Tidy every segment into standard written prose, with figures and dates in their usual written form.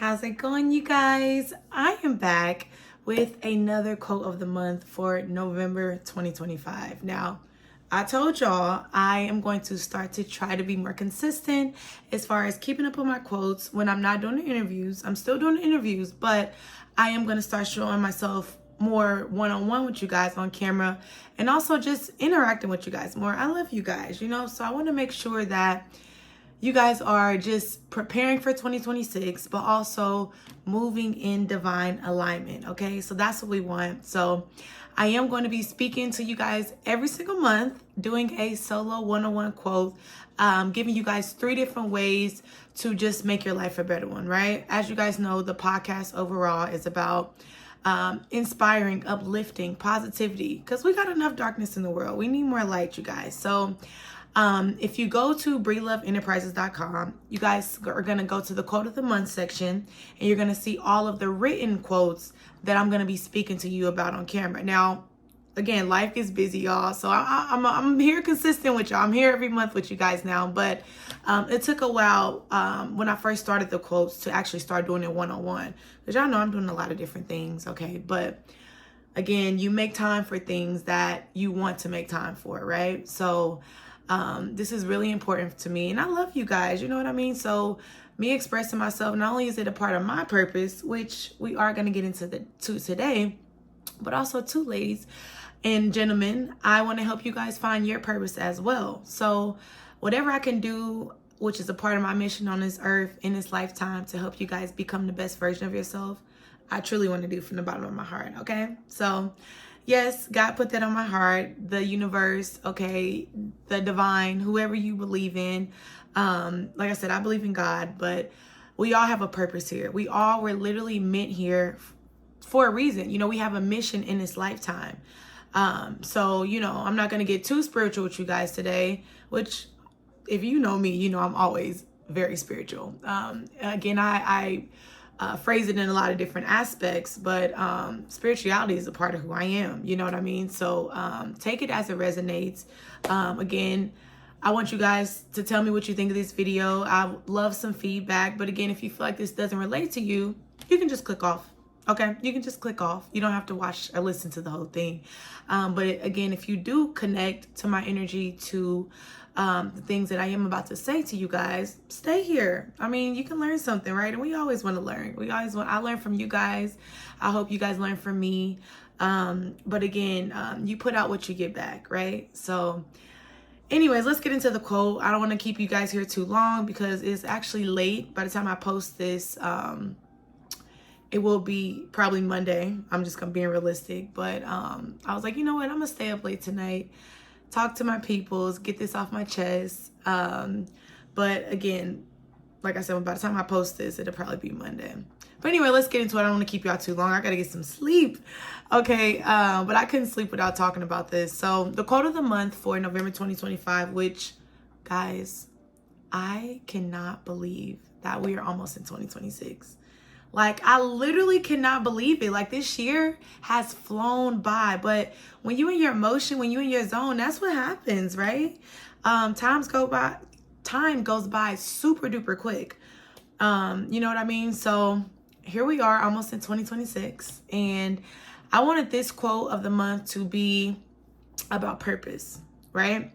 How's it going, you guys? I am back with another quote of the month for November 2025. Now, I told y'all I am going to start to try to be more consistent as far as keeping up with my quotes when I'm not doing the interviews. I'm still doing the interviews, but I am going to start showing myself more one-on-one with you guys on camera and also just interacting with you guys more. I love you guys, so I want to make sure that you guys are just preparing for 2026, but also moving in divine alignment. Okay, so that's what we want. So I am going to be speaking to you guys every single month, doing a solo one-on-one quote, giving you guys 3 different ways to just make your life a better one, right? As you guys know, the podcast overall is about inspiring, uplifting, positivity, because we got enough darkness in the world. We need more light, you guys. So if you go to BreeLoveEnterprises.com, you guys are going to go to the quote of the month section, and you're going to see all of the written quotes that I'm going to be speaking to you about on camera. Now, again, life gets busy, y'all. So I'm here consistent with y'all. I'm here every month with you guys now. But it took a while when I first started the quotes to actually start doing it one-on-one. Because y'all know I'm doing a lot of different things, okay? But again, you make time for things that you want to make time for, right? So this is really important to me, and I love you guys, you know what I mean? So me expressing myself, not only is it a part of my purpose, which we are going to get into today, but also too, ladies and gentlemen, I want to help you guys find your purpose as well. So whatever I can do, which is a part of my mission on this earth in this lifetime, to help you guys become the best version of yourself, I truly want to do from the bottom of my heart. Okay, so yes, God put that on my heart, the universe, okay, the divine, whoever you believe in. Like I said, I believe in God, but we all have a purpose here. We all were literally meant here for a reason. We have a mission in this lifetime. So, I'm not going to get too spiritual with you guys today, which if you know me, I'm always very spiritual. Again, I phrase it in a lot of different aspects, but spirituality is a part of who I am. You know what I mean? So take it as it resonates. Again, I want you guys to tell me what you think of this video. I love some feedback. But again, if you feel like this doesn't relate to you, you can just click off. Okay, you can just click off. You don't have to watch or listen to the whole thing. But again, if you do connect to my energy, to the things that I am about to say to you guys, stay here. I mean, you can learn something, right? And we always want to learn. I learn from you guys. I hope you guys learn from me. But again, you put out what you get back, right? So anyways, let's get into the quote. I don't want to keep you guys here too long because it's actually late. By the time I post this, it will be probably Monday. I'm just gonna be realistic. But I was like, you know what? I'm gonna stay up late tonight, talk to my peoples, get this off my chest. But again, like I said, by the time I post this, it'll probably be Monday. But anyway, let's get into it. I don't want to keep y'all too long. I gotta get some sleep. Okay, but I couldn't sleep without talking about this. So the quote of the month for November 2025, which, guys, I cannot believe that we are almost in 2026. Like, I literally cannot believe it. Like, this year has flown by. But when you in your emotion, when you in your zone, that's what happens, right? Time goes by super duper quick. You know what I mean? So here we are, almost in 2026. And I wanted this quote of the month to be about purpose, right?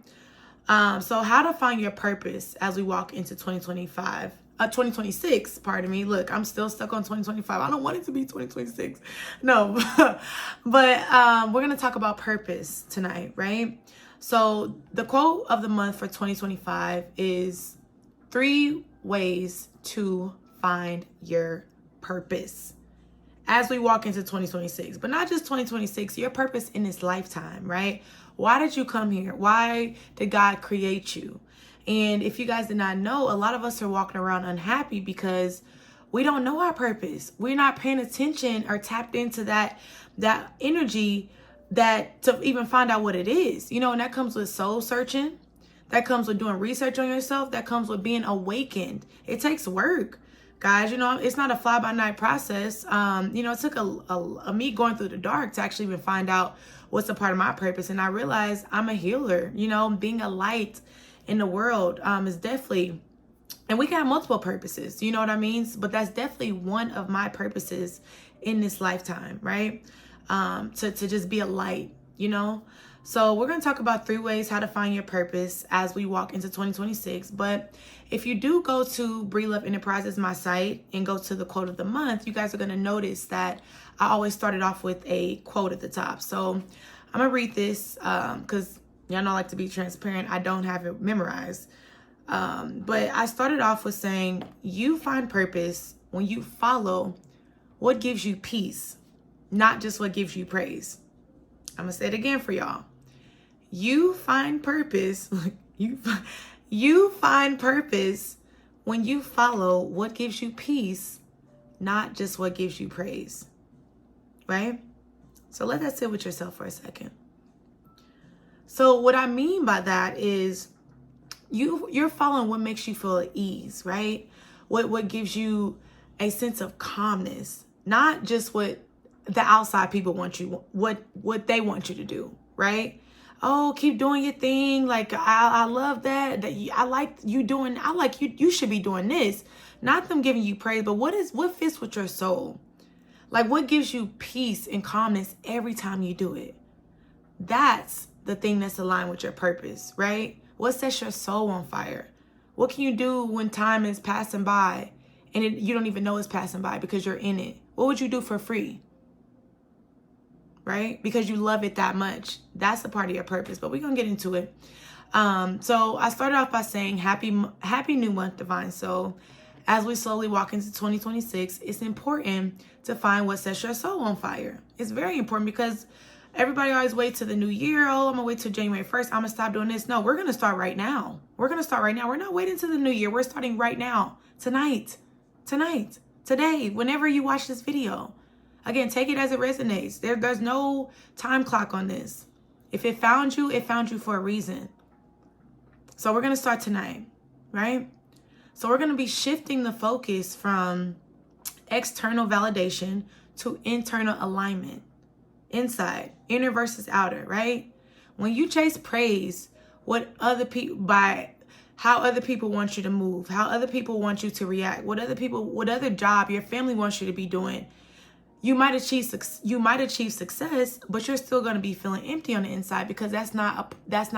So how to find your purpose as we walk into 2026, pardon me. Look, I'm still stuck on 2025. I don't want it to be 2026. No, but we're going to talk about purpose tonight, right? So the quote of the month for 2025 is 3 ways to find your purpose as we walk into 2026, but not just 2026, your purpose in this lifetime, right? Why did you come here? Why did God create you? And if you guys did not know, a lot of us are walking around unhappy because we don't know our purpose. We're not paying attention or tapped into that energy that to even find out what it is. And that comes with soul searching. That comes with doing research on yourself. That comes with being awakened. It takes work, guys. It's not a fly-by-night process. It took a me going through the dark to actually even find out what's a part of my purpose. And I realized I'm a healer. Being a light in the world is definitely And we can have multiple purposes, you know what I mean? But that's definitely one of my purposes in this lifetime, right? To just be a light, you know? So we're going to talk about 3 ways how to find your purpose as we walk into 2026. But if you do go to Bree Love Enterprises, my site, and go to the quote of the month, you guys are going to notice that I always started off with a quote at the top. So I'm going to read this because y'all know I like to be transparent. I don't have it memorized. But I started off with saying, you find purpose when you follow what gives you peace, not just what gives you praise. I'm going to say it again for y'all. You find purpose, you find purpose when you follow what gives you peace, not just what gives you praise, right? So let that sit with yourself for a second. So what I mean by that is you're following what makes you feel at ease, right? What gives you a sense of calmness, not just what the outside people want you, what they want you to do, right? Oh, keep doing your thing. Like, I love that I like you doing, I like you should be doing this. Not them giving you praise, but what fits with your soul? Like, what gives you peace and calmness every time you do it? That's the thing that's aligned with your purpose, right? What sets your soul on fire? What can you do when time is passing by and you don't even know it's passing by because you're in it? What would you do for free? Right? Because you love it that much. That's the part of your purpose, but we're going to get into it. So I started off by saying happy new month, Divine Soul. As we slowly walk into 2026, it's important to find what sets your soul on fire. It's very important because everybody always wait to the new year. Oh, I'm going to wait till January 1st. I'm going to stop doing this. No, we're going to start right now. We're not waiting till the new year. We're starting right now. Tonight, today, whenever you watch this video. Again, take it as it resonates. There's no time clock on this. If it found you for a reason. So we're going to start tonight, right? So we're going to be shifting the focus from external validation to internal alignment. Inside, inner versus outer, right? When you chase praise, how other people want you to move, how other people want you to react, what other job your family wants you to be doing, you might achieve success, but you're still going to be feeling empty on the inside because that's not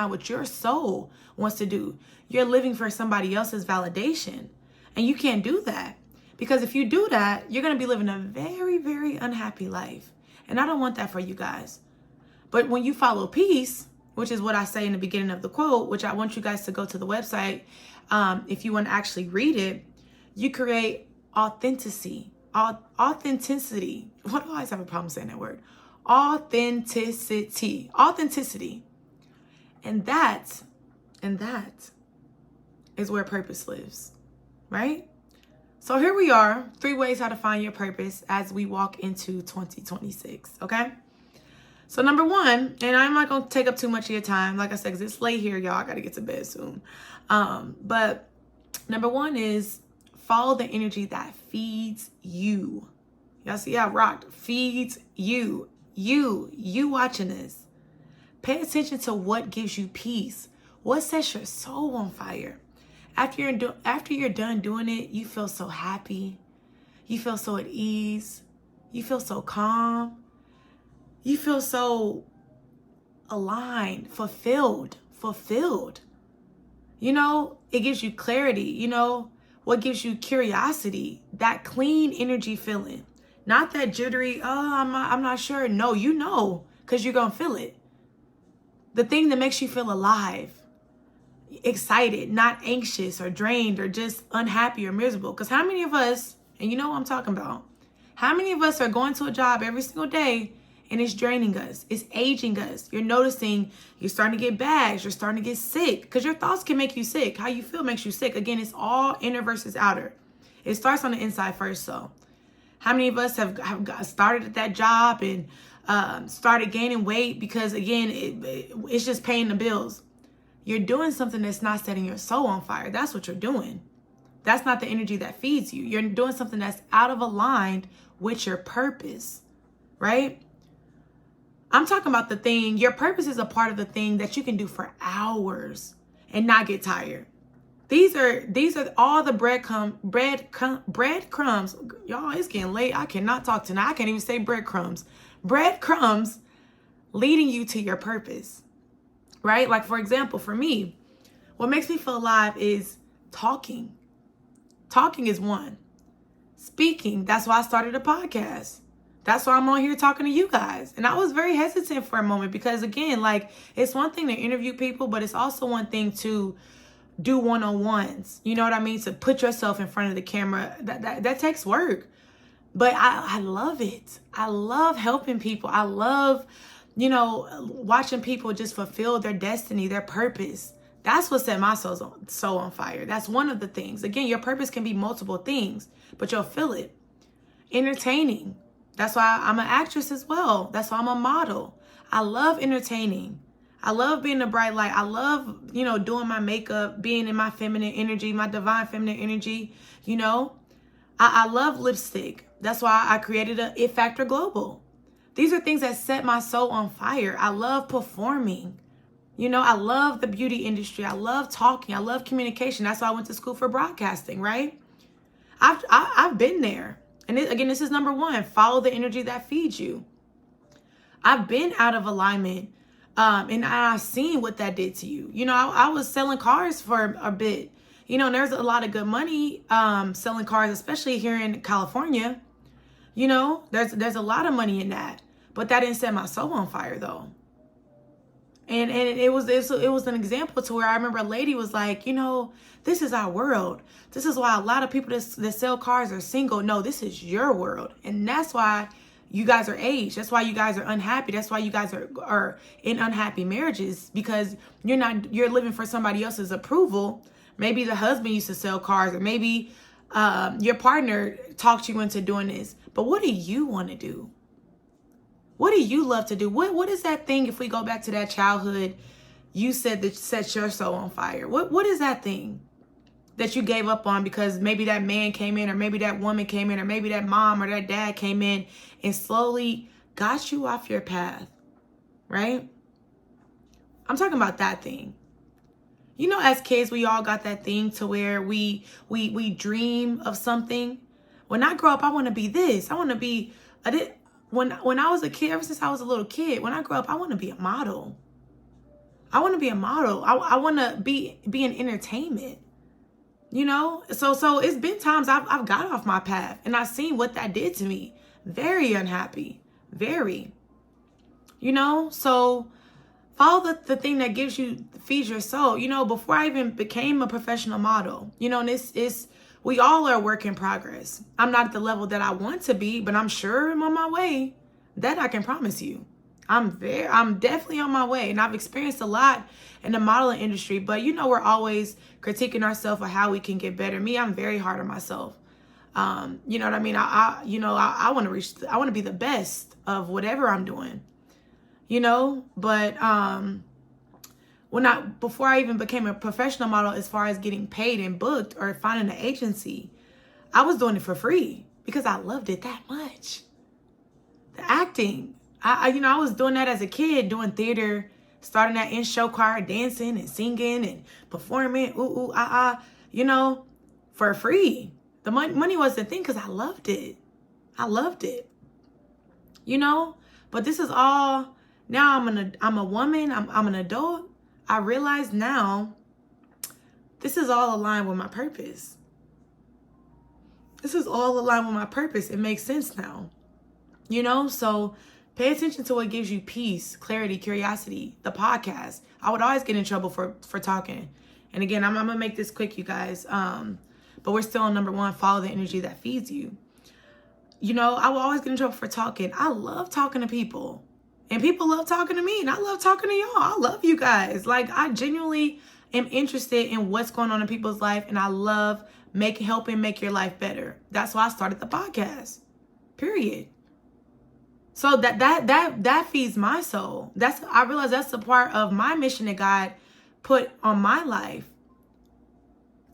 what your soul wants to do. You're living for somebody else's validation, and you can't do that because if you do that, you're going to be living a very, very unhappy life. And I don't want that for you guys. But when you follow peace, which is what I say in the beginning of the quote, which I want you guys to go to the website. If you want to actually read it, you create authenticity. Authenticity. Why do I always have a problem saying that word? Authenticity. And that is where purpose lives, right? So here we are, 3 ways how to find your purpose as we walk into 2026, okay? So number 1, and I'm not going to take up too much of your time, like I said, because it's late here, y'all. I got to get to bed soon. But number 1 is follow the energy that feeds you. Y'all see how I rocked? Feeds you. You watching this. Pay attention to what gives you peace. What sets your soul on fire? After you're done doing it, you feel so happy. You feel so at ease. You feel so calm. You feel so aligned, fulfilled. You know, it gives you clarity. You know, what gives you curiosity? That clean energy feeling. Not that jittery, I'm not sure. No, you know, because you're going to feel it. The thing that makes you feel alive. Excited, not anxious or drained or just unhappy or miserable. Because how many of us, and you know what I'm talking about, how many of us are going to a job every single day and it's draining us, it's aging us. You're noticing you're starting to get bags, you're starting to get sick because your thoughts can make you sick. How you feel makes you sick. Again, it's all inner versus outer. It starts on the inside first. So how many of us have started at that job and started gaining weight because, again, it's just paying the bills? You're doing something that's not setting your soul on fire. That's what you're doing. That's not the energy that feeds you. You're doing something that's out of aligned with your purpose, right? I'm talking about the thing. Your purpose is a part of the thing that you can do for hours and not get tired. These are all the breadcrumbs. Y'all, it's getting late. I cannot talk tonight. I can't even say breadcrumbs. Breadcrumbs leading you to your purpose, right? Like, for example, for me, what makes me feel alive is talking. Talking is one. Speaking, that's why I started a podcast. That's why I'm on here talking to you guys. And I was very hesitant for a moment because, again, like, it's one thing to interview people, but it's also one thing to do one-on-ones. You know what I mean? To put yourself in front of the camera. That takes work. But I love it. I love helping people. I love, watching people just fulfill their destiny, their purpose. That's what set my soul on fire. That's one of the things. Again, your purpose can be multiple things, but you'll feel it. Entertaining. That's why I'm an actress as well. That's why I'm a model. I love entertaining. I love being a bright light. I love, doing my makeup, being in my feminine energy, my divine feminine energy. I love lipstick. That's why I created a It Factor Global. These are things that set my soul on fire. I love performing. I love the beauty industry. I love talking. I love communication. That's why I went to school for broadcasting, right? I've been there. And again, this is number one. Follow the energy that feeds you. I've been out of alignment, and I've seen what that did to you. I was selling cars for a bit. And there's a lot of good money selling cars, especially here in California. There's a lot of money in that. But that didn't set my soul on fire, though. And it was an example to where I remember a lady was like, this is our world. This is why a lot of people that sell cars are single. No, this is your world. And that's why you guys are aged. That's why you guys are unhappy. That's why you guys are in unhappy marriages, because you're living for somebody else's approval. Maybe the husband used to sell cars, or maybe your partner talked you into doing this. But what do you want to do? What do you love to do? What is that thing, if we go back to that childhood, you said that sets your soul on fire? What is that thing that you gave up on because maybe that man came in, or maybe that woman came in, or maybe that mom or that dad came in and slowly got you off your path, right? I'm talking about that thing. As kids, we all got that thing to where we dream of something. When I grow up, I want to be this. I want to be when I was a kid, ever since I was a little kid, when I grow up, I want to be a model. I want to be a model. I want to be in entertainment. So it's been times I've got off my path and I've seen what that did to me. Very unhappy. Very. So follow the thing that feeds your soul. Before I even became a professional model, and we all are a work in progress. I'm not at the level that I want to be, but I'm sure I'm on my way. That I can promise you. I'm definitely on my way, and I've experienced a lot in the modeling industry, but we're always critiquing ourselves of how we can get better. Me, I'm very hard on myself. You know what I mean? I want to be the best of whatever I'm doing, but before I even became a professional model, as far as getting paid and booked or finding an agency, I was doing it for free because I loved it that much. The acting, I was doing that as a kid, doing theater, starting that in show choir, dancing and singing and performing, for free. The money was the thing because I loved it. But this is all, now I'm a woman, I'm an adult. I realize now this is all aligned with my purpose. It makes sense now. So pay attention to what gives you peace, clarity, curiosity. The podcast. I would always get in trouble for talking. And again, I'm going to make this quick, you guys. But we're still on number one, follow the energy that feeds you. I will always get in trouble for talking. I love talking to people. And people love talking to me, and I love talking to y'all. I love you guys. Like, I genuinely am interested in what's going on in people's life, and I love helping make your life better. That's why I started the podcast. Period. So that feeds my soul. I realize that's a part of my mission that God put on my life,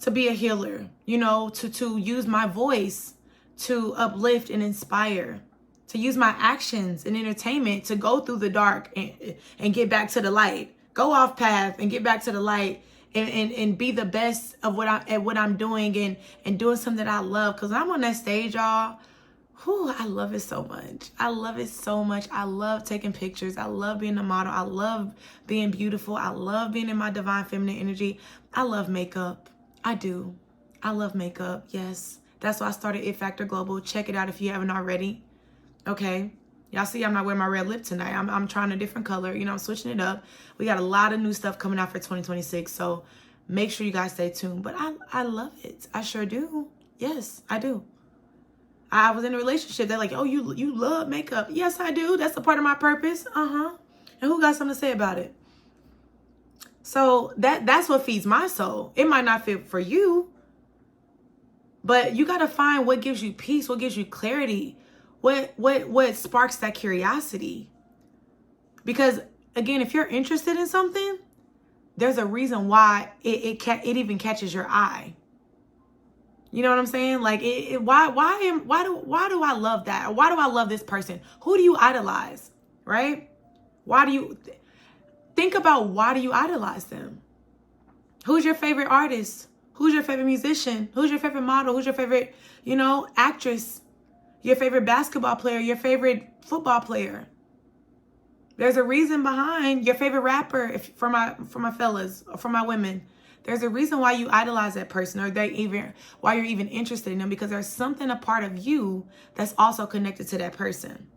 to be a healer, to use my voice to uplift and inspire, to use my actions and entertainment to go through the dark and get back to the light, go off path and get back to the light and be the best of what I'm doing and doing something that I love. Because I'm on that stage, y'all. Whew, I love it so much. I love it so much. I love taking pictures. I love being a model. I love being beautiful. I love being in my divine feminine energy. I love makeup. I do. I love makeup. Yes. That's why I started It Factor Global. Check it out if you haven't already. Okay. Y'all see I'm not wearing my red lip tonight. I'm trying a different color. You know, I'm switching it up. We got a lot of new stuff coming out for 2026. So make sure you guys stay tuned. But I love it. I sure do. Yes, I do. I was in a relationship. They're like, oh, you love makeup. Yes, I do. That's a part of my purpose. And who got something to say about it? So that's what feeds my soul. It might not fit for you, but you got to find what gives you peace, what gives you clarity, what sparks that curiosity. Because again, if you're interested in something, there's a reason why it even catches your eye. You know what I'm saying? Like, why do I love that? Why do I love this person? Who do you idolize? Right? Why do you think about why do you idolize them? Who's your favorite artist? Who's your favorite musician? Who's your favorite model? Who's your favorite, actress? Your favorite basketball player? Your favorite football player? There's a reason behind your favorite rapper. For my fellas, or for my women. There's a reason why you idolize that person, or why you're even interested in them, because there's something, a part of you that's also connected to that person.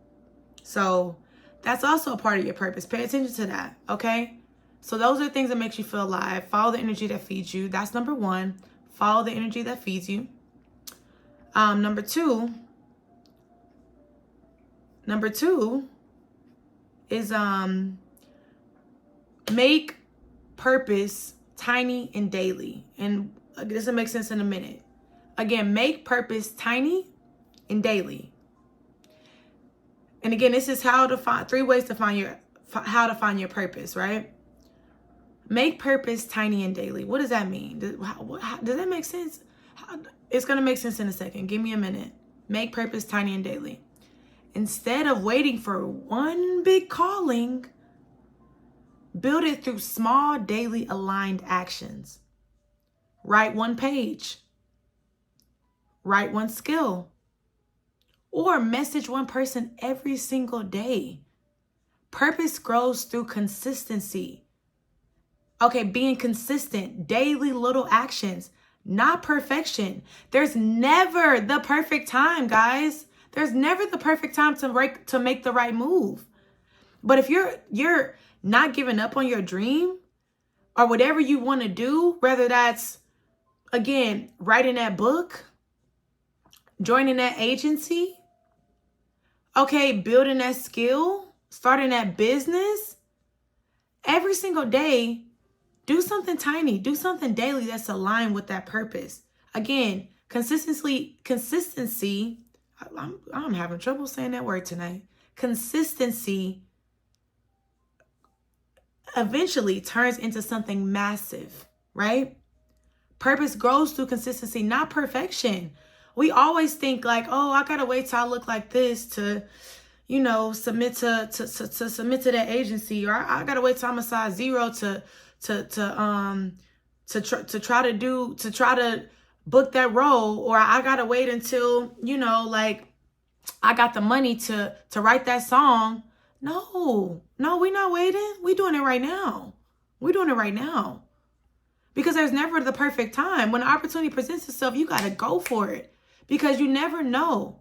So that's also a part of your purpose. Pay attention to that, okay? So those are things that makes you feel alive. Follow the energy that feeds you. That's number one. Follow the energy that feeds you. Number two is make purpose tiny and daily. And this will make sense in a minute. Again, make purpose tiny and daily. And again, this is how to find 3 ways to find your purpose, right? Make purpose tiny and daily. What does that mean? Does that make sense? It's going to make sense in a second. Give me a minute. Make purpose tiny and daily. Instead of waiting for one big calling, build it through small, daily aligned actions. Write 1 page. Write 1 skill. Or message 1 person every single day. Purpose grows through consistency. Okay, being consistent, daily little actions, not perfection. There's never the perfect time, guys. There's never the perfect time to make the right move. But if you're not giving up on your dream or whatever you want to do, whether that's, again, writing that book, joining that agency, okay, building that skill, starting that business, every single day, do something tiny, do something daily that's aligned with that purpose. Again, consistency, I'm having trouble saying that word tonight. Consistency eventually turns into something massive, right? Purpose grows through consistency, not perfection. We always think like, oh, I gotta wait till I look like this to, submit to that agency, or I gotta wait till I'm a size 0 to try to book that role, or I gotta wait until I got the money to write that song. No, we're not waiting. We're doing it right now. Because there's never the perfect time. When the opportunity presents itself, you got to go for it, because you never know.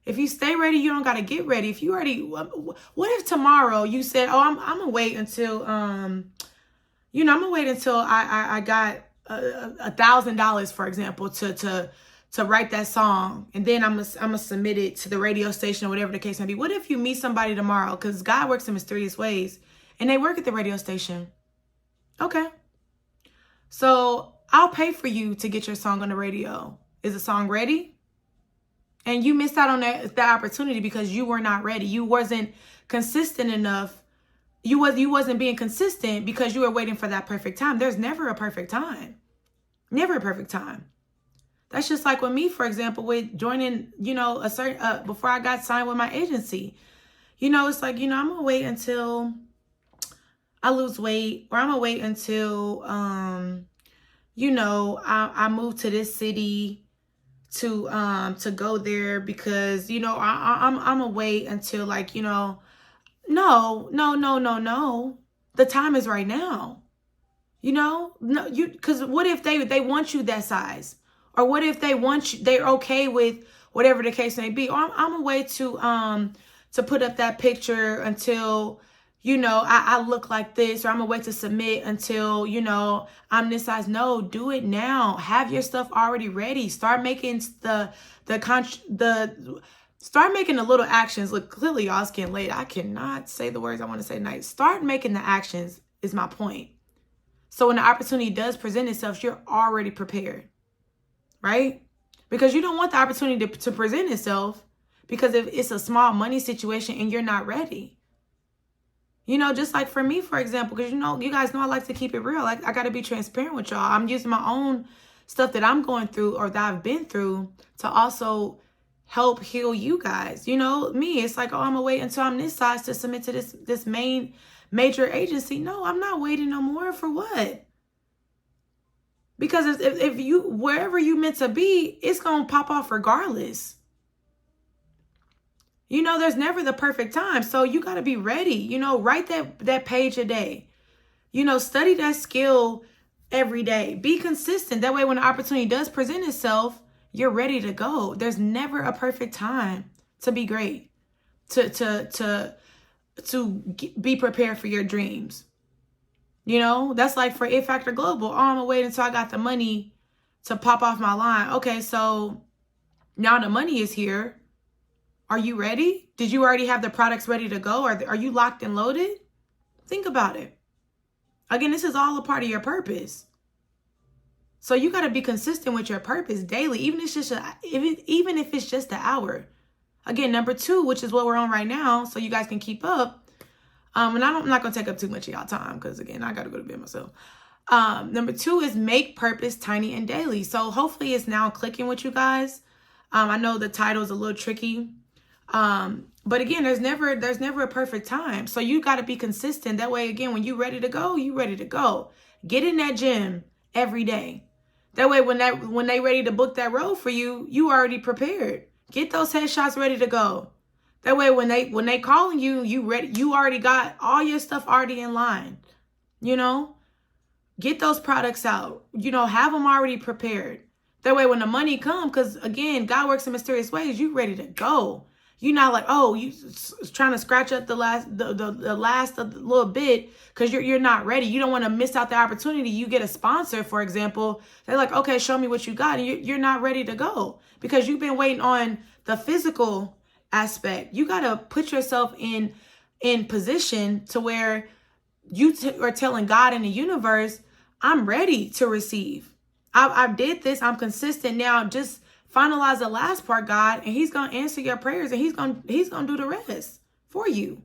If you stay ready, you don't got to get ready. If you already, what if tomorrow you said, oh, I'm going to wait until, I'm going to wait until I got $1,000, for example, to write that song, and then I'm gonna submit it to the radio station or whatever the case may be. What if you meet somebody tomorrow, because God works in mysterious ways, and they work at the radio station? Okay, so I'll pay for you to get your song on the radio. Is the song ready? And you missed out on that opportunity because you were not ready. You wasn't consistent enough. You wasn't being consistent because you were waiting for that perfect time. There's never a perfect time. Never a perfect time. That's just like with me, for example, with joining, a certain, before I got signed with my agency. It's like, I'm going to wait until I lose weight, or I'm going to wait until, you know, I moved to this city to go there because, you know, I'm gonna wait until, like, you know, no, no, no, no, no. The time is right now. You know, no, you, because what if they want you that size, or what if they want you, they're okay with whatever the case may be. Or I'm a way to put up that picture until, you know, I look like this, or I'm a way to submit until, you know, I'm this size. No, do it now. Have your stuff already ready. Start making start making the little actions. Look, clearly y'all's getting late. I cannot say the words I want to say tonight. Start making the actions is my point. So when the opportunity does present itself, you're already prepared, right? Because you don't want the opportunity to present itself because if it's a small money situation and you're not ready. You know, just like for me, for example, because, you know, you guys know I like to keep it real. Like, I got to be transparent with y'all. I'm using my own stuff that I'm going through or that I've been through to also help heal you guys. You know, me, it's like, oh, I'm going to wait until I'm this size to submit to this major agency. No, I'm not waiting no more. For what? Because if you, wherever you meant to be, it's going to pop off regardless. You know, there's never the perfect time. So you got to be ready. You know, write that page a day. You know, study that skill every day. Be consistent. That way when the opportunity does present itself, you're ready to go. There's never a perfect time to be great. To be prepared for your dreams. You know, that's like for It Factor Global. Oh, I'm gonna wait until I got the money to pop off my line. Okay, so now the money is here. Are you ready? Did you already have the products ready to go? Are you locked and loaded? Think about it. Again, this is all a part of your purpose. So you got to be consistent with your purpose daily, even if it's just an hour. Again, number 2, which is what we're on right now, so you guys can keep up. And I'm not going to take up too much of y'all time because, again, I got to go to bed myself. Number 2 is make purpose tiny and daily. So hopefully it's now clicking with you guys. I know the title is a little tricky. But again, there's never a perfect time. So you got to be consistent. That way, again, when you're ready to go, you ready to go. Get in that gym every day. That way, when they ready to book that role for you, you already prepared. Get those headshots ready to go. That way, when they calling you, you ready. You already got all your stuff already in line. You know, get those products out. You know, have them already prepared. That way, when the money comes, because again, God works in mysterious ways. You ready to go. You're not like, oh, you trying to scratch up the last little bit because you're not ready. You don't want to miss out the opportunity. You get a sponsor, for example. They're like, okay, show me what you got. And you're not ready to go because you've been waiting on the physical aspect. You got to put yourself in position to where you are telling God and the universe, I'm ready to receive. I did this. I'm consistent now. Just finalize the last part, God, and he's going to answer your prayers and he's going to do the rest for you.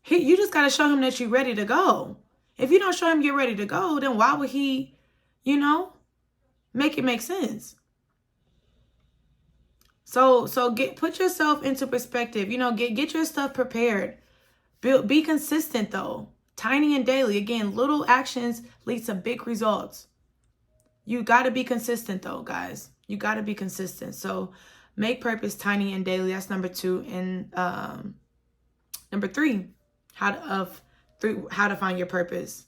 You just got to show him that you're ready to go. If you don't show him you're ready to go, then why would he, you know, make it make sense? So put yourself into perspective, you know, get your stuff prepared. Be consistent though. Tiny and daily. Again, little actions lead to big results. You got to be consistent though, guys. You got to be consistent. So make purpose tiny and daily. That's number 2. And number 3, how to find your purpose.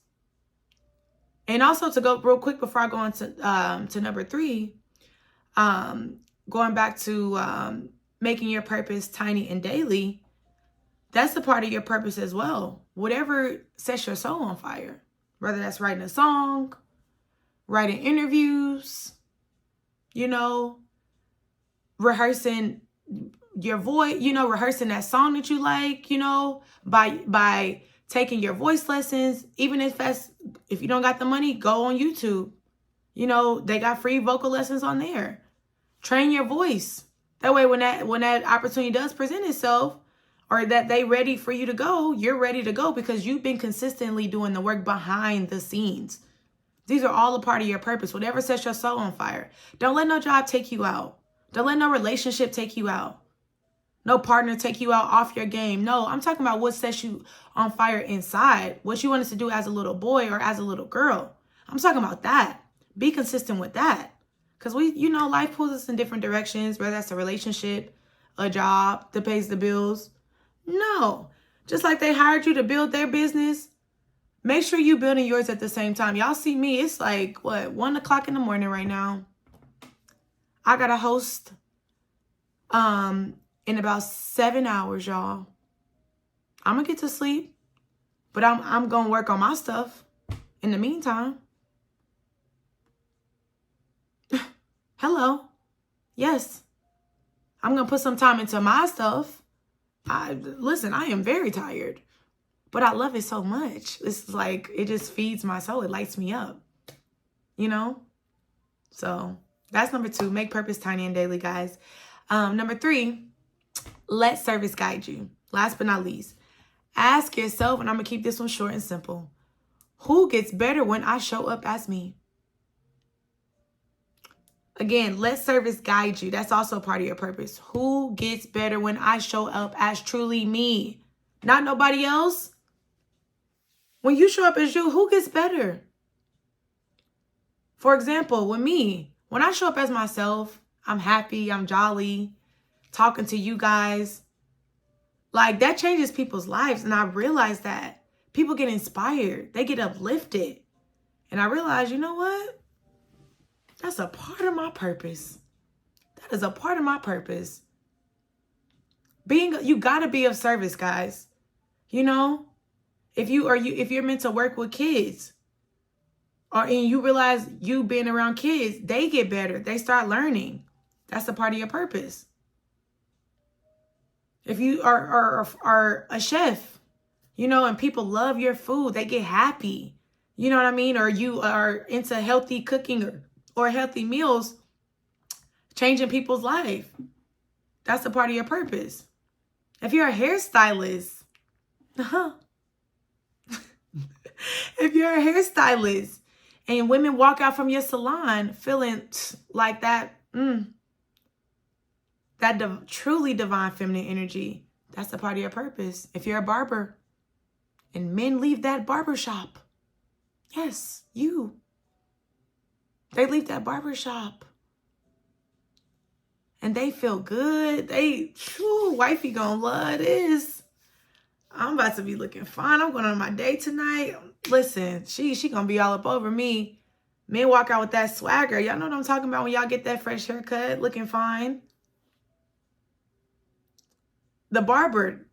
And also, to go real quick before I go on to number 3, going back to making your purpose tiny and daily, that's a part of your purpose as well. Whatever sets your soul on fire, whether that's writing a song, writing interviews, you know, rehearsing your voice, you know, rehearsing that song that you like, you know, by taking your voice lessons. Even if you don't got the money, go on YouTube. You know, they got free vocal lessons on there. Train your voice. That way, when that opportunity does present itself, or that they ready for you to go, you're ready to go because you've been consistently doing the work behind the scenes. These are all a part of your purpose. Whatever sets your soul on fire. Don't let no job take you out. Don't let no relationship take you out. No partner take you out off your game. No, I'm talking about what sets you on fire inside. What you wanted to do as a little boy or as a little girl. I'm talking about that. Be consistent with that. Because life pulls us in different directions, whether that's a relationship, a job that pays the bills. No. Just like they hired you to build their business, make sure you building yours at the same time. Y'all see me, it's like, 1 o'clock in the morning right now. I got to host in about 7 hours, y'all. I'm going to get to sleep, but I'm going to work on my stuff in the meantime. Hello. Yes. I'm going to put some time into my stuff. Listen, I am very tired, but I love it so much. It's like, it just feeds my soul. It lights me up, So that's number 2, make purpose tiny and daily, guys. Number 3, let service guide you. Last but not least, ask yourself, and I'm going to keep this one short and simple, who gets better when I show up as me? Again, let service guide you. That's also part of your purpose. Who gets better when I show up as truly me? Not nobody else. When you show up as you, who gets better? For example, with me, when I show up as myself, I'm happy, I'm jolly, talking to you guys. Like, that changes people's lives. And I realize that people get inspired. They get uplifted. And I realize, you know what? That's a part of my purpose. That is a part of my purpose. You gotta be of service, guys. If you're meant to work with kids, and you realize you being around kids, they get better. They start learning. That's a part of your purpose. If you are a chef, and people love your food, they get happy. You know what I mean? Or you are into healthy cooking or healthy meals, changing people's life. That's a part of your purpose. If you're a hairstylist, if you're a hairstylist and women walk out from your salon feeling like that, truly divine feminine energy, that's a part of your purpose. If you're a barber and men leave that barber shop, yes, they leave that barber shop and they feel good. Wifey gonna love this. I'm about to be looking fine. I'm going on my date tonight. Listen, she gonna be all up over me. Men walk out with that swagger. Y'all know what I'm talking about when y'all get that fresh haircut, looking fine. The barber,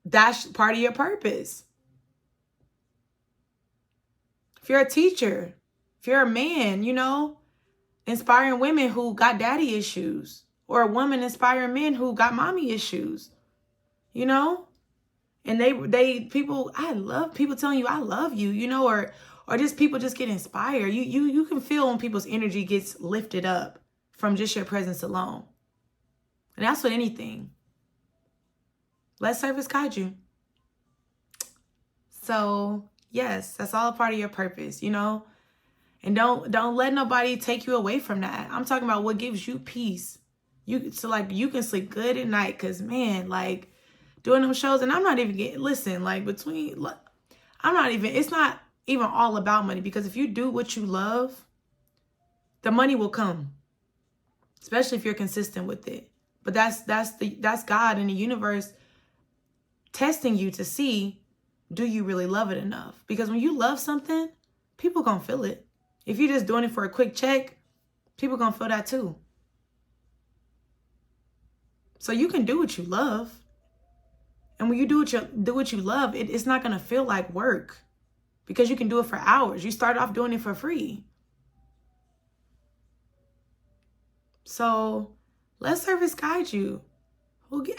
that's part of your purpose. If you're a teacher, if you're a man, inspiring women who got daddy issues, or a woman inspiring men who got mommy issues, and I love people telling you I love you, or just people just get inspired. You can feel when people's energy gets lifted up from just your presence alone. And that's with anything. Let service guide you. So yes, that's all a part of your purpose, and don't let nobody take you away from that. I'm talking about what gives you peace. You can sleep good at night. Cause man, like doing them shows, and I'm not even getting, listen, it's not even all about money, because if you do what you love, the money will come, especially if you're consistent with it. But that's God in the universe testing you to see, do you really love it enough? Because when you love something, people gonna feel it. If you're just doing it for a quick check, people gonna feel that too. So you can do what you love. And when you do what you love, it's not gonna feel like work, because you can do it for hours. You start off doing it for free. So let service guide you.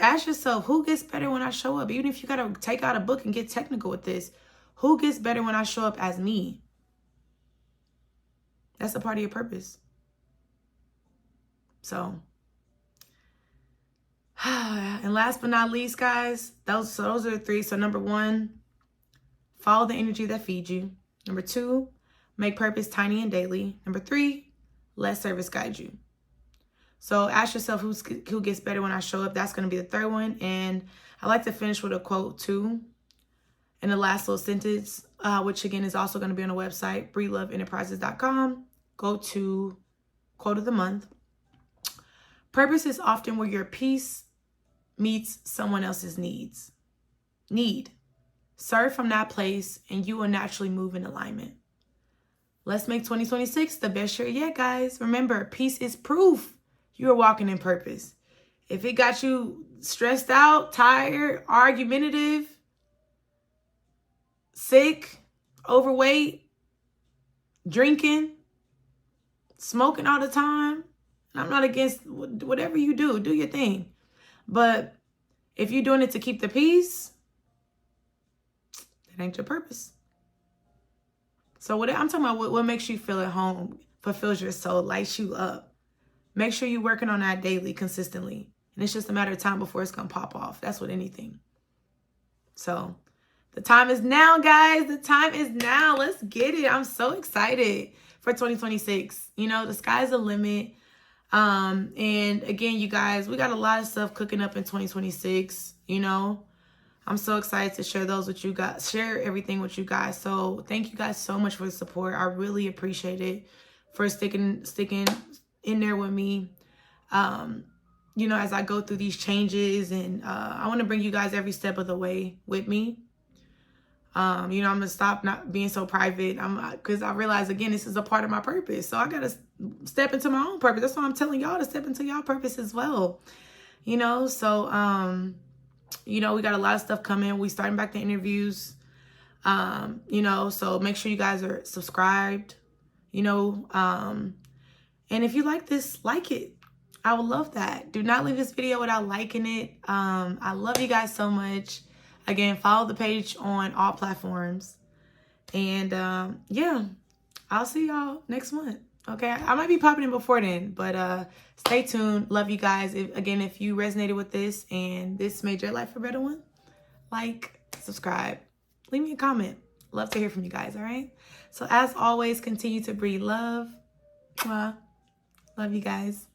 Ask yourself, who gets better when I show up? Even if you got to take out a book and get technical with this, who gets better when I show up as me? That's a part of your purpose. So, and last but not least, guys, those are the 3. So number 1, follow the energy that feeds you. Number 2, make purpose tiny and daily. Number 3, let service guide you. So ask yourself who gets better when I show up. That's going to be the 3rd one. And I like to finish with a quote too. In the last little sentence, which again is also going to be on the website, breeloveenterprises.com. Go to quote of the month. Purpose is often where your peace meets someone else's need. Serve from that place and you will naturally move in alignment. Let's make 2026 the best year yet, guys. Remember, peace is proof you are walking in purpose. If it got you stressed out, tired, argumentative, sick, overweight, drinking, smoking all the time, I'm not against whatever you do your thing. But if you're doing it to keep the peace, that ain't your purpose. So what I'm talking about, what makes you feel at home, fulfills your soul, lights you up. Make sure you're working on that daily, consistently. And it's just a matter of time before it's going to pop off. That's with anything. So the time is now, guys. The time is now. Let's get it. I'm so excited for 2026. You know, the sky's the limit. And again, you guys, we got a lot of stuff cooking up in 2026, you know. I'm so excited to share those with you guys, share everything with you guys. So thank you guys so much for the support. I really appreciate it, for sticking in there with me. You know, as I go through these changes, and I want to bring you guys every step of the way with me. You know, I'm going to stop not being so private, because I realize, again, this is a part of my purpose. So I got to step into my own purpose. That's why I'm telling y'all to step into y'all purpose as well. You know, so, you know, we got a lot of stuff coming. We starting back the interviews, you know, so make sure you guys are subscribed, you know, and if you like this, like it. I would love that. Do not leave this video without liking it. I love you guys so much. Again, follow the page on all platforms. And yeah, I'll see y'all next month. Okay, I might be popping in before then, but stay tuned. Love you guys. If you resonated with this and this made your life a better one, like, subscribe, leave me a comment. Love to hear from you guys, all right? So as always, continue to breathe love. Love you guys.